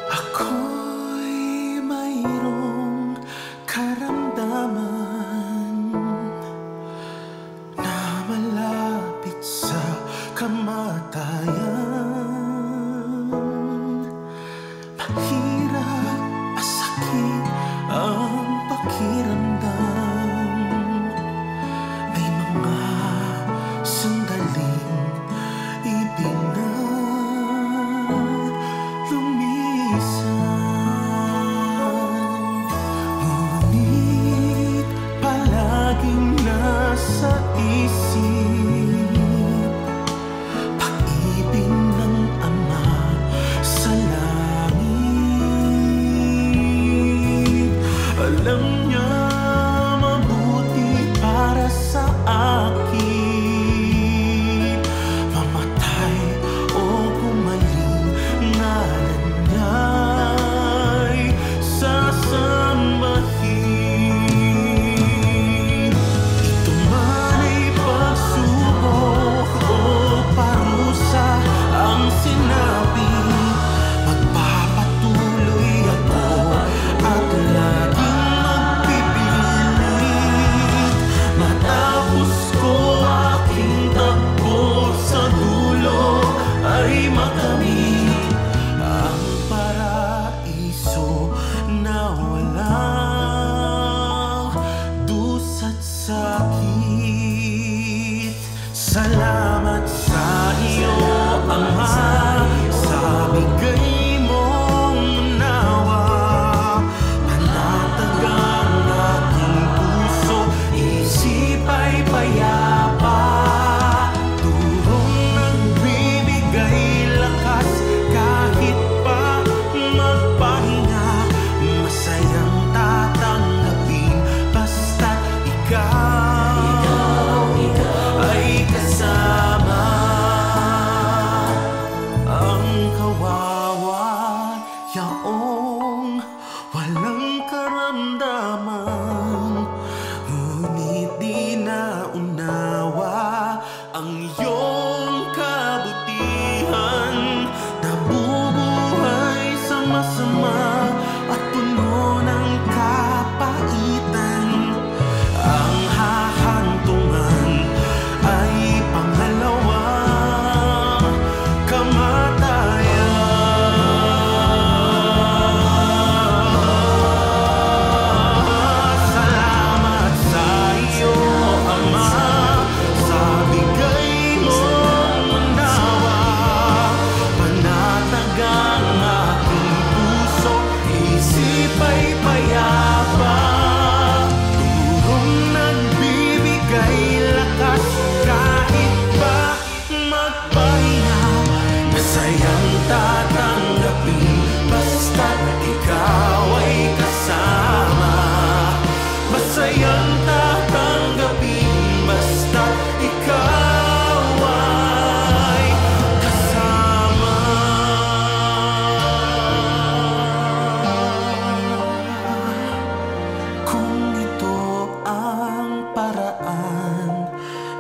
Ako'y mayroong karamdaman na malapit sa kamatayan. Mahirap, masakit ang pakiramdam. May mga sandaling ibig na lumisan, ngunit palaging nasa isip pag-ibig ng Ama sa langit. Alam niya mabuti para sa akin, mamatay o gumaling, ngalan niya'y sasambahin. Ito man ay pagsubok o parusa ang sinabi, magpapatuloy ako at laging magpipilit. Matapos ko aking takbo, sa dulo ay makamit ang paraiso na walang dusat sakit. Salamat sa iyo, Ama, sa bigay mong unawa. Panatag ang aking puso, isip ay payapa. Turong nagbibigay lakas kahit pa magpahinga. Masayang tatanggapin basta't ikaw ay kasama. Ang kawawa yaong walang karamdaman, ngunit di naunawa ang iyong kabutihan. Nabubuhay sa masama at puno ng kapaitan. Ang hahantungan ay pangalawang kamatayan. Salamat sa iyo, Ama, sa bigay mong unawa. Panatag ang aking puso, isip ay payapa. Turong nagbibigay lakas kahit pa magpahinga. Masayang tatanggapin basta't ikaw ay kasama. Masayang tatanggapin basta't ikaw ay kasama. Kung ito ang paraan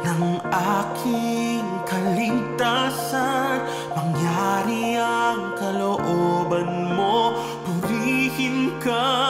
ng aking kaligtasan, mangyari ang kalooban mo, purihin ka